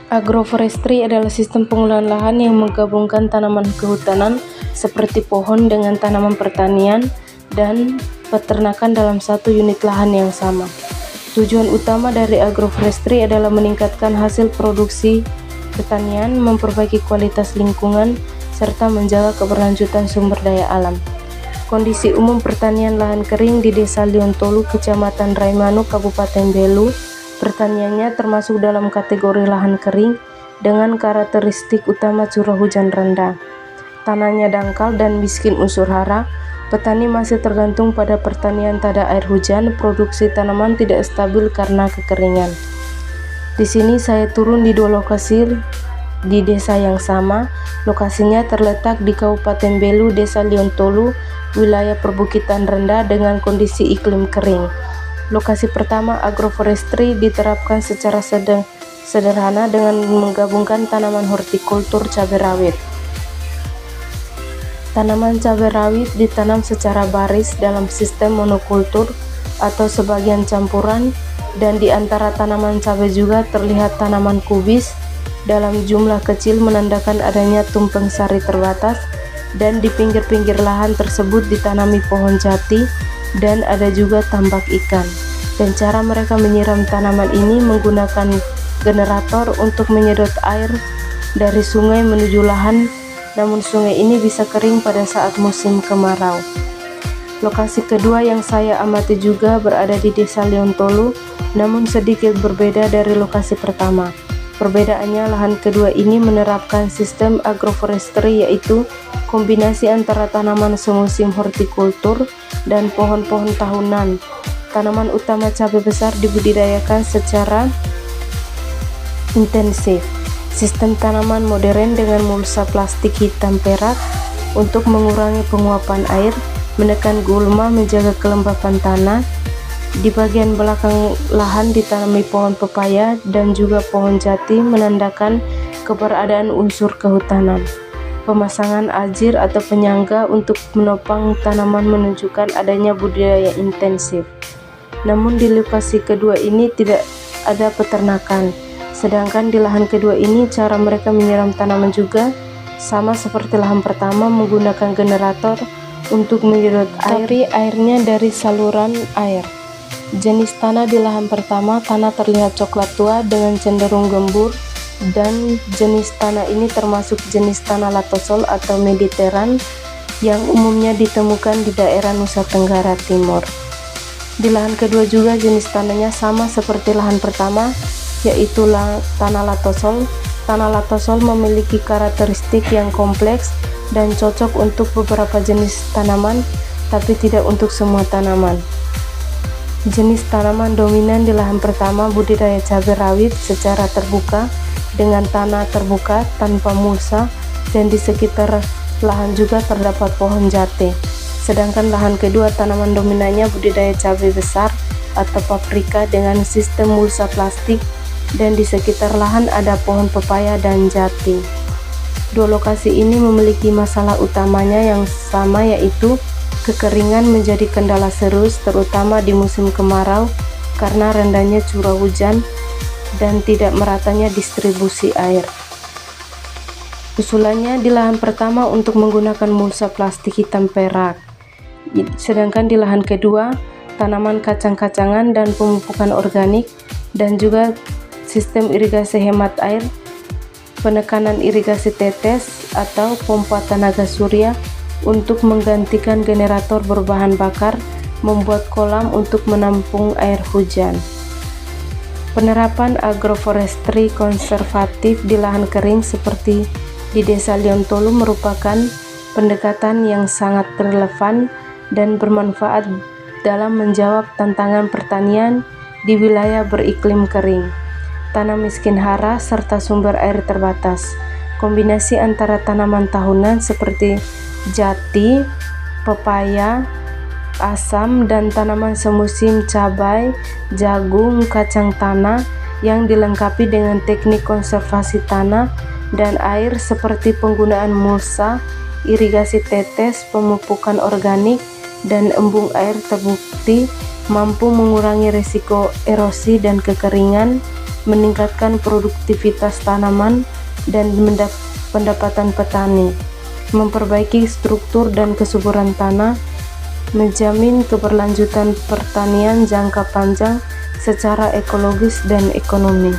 Agroforestry adalah sistem pengolahan lahan yang menggabungkan tanaman kehutanan seperti pohon dengan tanaman pertanian dan peternakan dalam satu unit lahan yang sama. Tujuan utama dari agroforestry adalah meningkatkan hasil produksi pertanian, memperbaiki kualitas lingkungan, serta menjaga keberlanjutan sumber daya alam. Kondisi umum pertanian lahan kering di Desa Liontolu, Kecamatan Raimanu, Kabupaten Belu. Pertaniannya termasuk dalam kategori lahan kering dengan karakteristik utama curah hujan rendah. Tanahnya dangkal dan miskin unsur hara. Petani masih tergantung pada pertanian tak ada air hujan. Produksi tanaman tidak stabil karena kekeringan. Di sini saya turun di dua lokasi di desa yang sama. Lokasinya terletak di Kabupaten Belu, Desa Liontolu, wilayah perbukitan rendah dengan kondisi iklim kering. Lokasi pertama, agroforestry diterapkan secara sederhana dengan menggabungkan tanaman hortikultur cabai rawit. Tanaman cabai rawit ditanam secara baris dalam sistem monokultur atau sebagian campuran, dan di antara tanaman cabai juga terlihat tanaman kubis dalam jumlah kecil menandakan adanya tumpeng sari terbatas, dan di pinggir-pinggir lahan tersebut ditanami pohon jati dan ada juga tambak ikan. Dan cara mereka menyiram tanaman ini menggunakan generator untuk menyedot air dari sungai menuju lahan, namun sungai ini bisa kering pada saat musim kemarau. Lokasi kedua yang saya amati juga berada di Desa Liontolu, namun sedikit berbeda dari lokasi pertama. Perbedaannya, lahan kedua ini menerapkan sistem agroforestry, yaitu kombinasi antara tanaman semusim hortikultur dan pohon-pohon tahunan. Tanaman utama cabai besar dibudidayakan secara intensif. Sistem tanaman modern dengan mulsa plastik hitam perak untuk mengurangi penguapan air, menekan gulma, menjaga kelembapan tanah. Di bagian belakang lahan ditanami pohon pepaya dan juga pohon jati menandakan keberadaan unsur kehutanan. Pemasangan ajir atau penyangga untuk menopang tanaman menunjukkan adanya budidaya intensif. Namun di lokasi kedua ini tidak ada peternakan. Sedangkan di lahan kedua ini cara mereka menyiram tanaman juga sama seperti lahan pertama, menggunakan generator untuk menyedot air, tapi airnya dari saluran air. Jenis tanah di lahan pertama, tanah terlihat coklat tua dengan cenderung gembur, dan jenis tanah ini termasuk jenis tanah latosol atau mediteran yang umumnya ditemukan di daerah Nusa Tenggara Timur. Di lahan kedua juga jenis tanahnya sama seperti lahan pertama, yaitu tanah latosol. Tanah latosol memiliki karakteristik yang kompleks dan cocok untuk beberapa jenis tanaman, tapi tidak untuk semua tanaman. Jenis tanaman dominan di lahan pertama budidaya cabai rawit secara terbuka dengan tanah terbuka tanpa mulsa, dan di sekitar lahan juga terdapat pohon jati. Sedangkan lahan kedua tanaman dominannya budidaya cabai besar atau paprika dengan sistem mulsa plastik, dan di sekitar lahan ada pohon pepaya dan jati. Dua lokasi ini memiliki masalah utamanya yang sama, yaitu kekeringan menjadi kendala serius terutama di musim kemarau karena rendahnya curah hujan dan tidak meratanya distribusi air. Usulannya di lahan pertama untuk menggunakan mulsa plastik hitam perak, sedangkan di lahan kedua tanaman kacang-kacangan dan pemupukan organik, dan juga sistem irigasi hemat air, penekanan irigasi tetes atau pompa tenaga surya untuk menggantikan generator berbahan bakar, membuat kolam untuk menampung air hujan. Penerapan agroforestry konservatif di lahan kering seperti di Desa Liontolu merupakan pendekatan yang sangat relevan dan bermanfaat dalam menjawab tantangan pertanian di wilayah beriklim kering, tanah miskin hara, serta sumber air terbatas. Kombinasi antara tanaman tahunan seperti jati, pepaya, asam, dan tanaman semusim cabai, jagung, kacang tanah yang dilengkapi dengan teknik konservasi tanah dan air seperti penggunaan mulsa, irigasi tetes, pemupukan organik, dan embung air terbukti mampu mengurangi risiko erosi dan kekeringan meningkatkan produktivitas tanaman dan pendapatan petani, memperbaiki struktur dan kesuburan tanah, menjamin keberlanjutan pertanian jangka panjang secara ekologis dan ekonomi.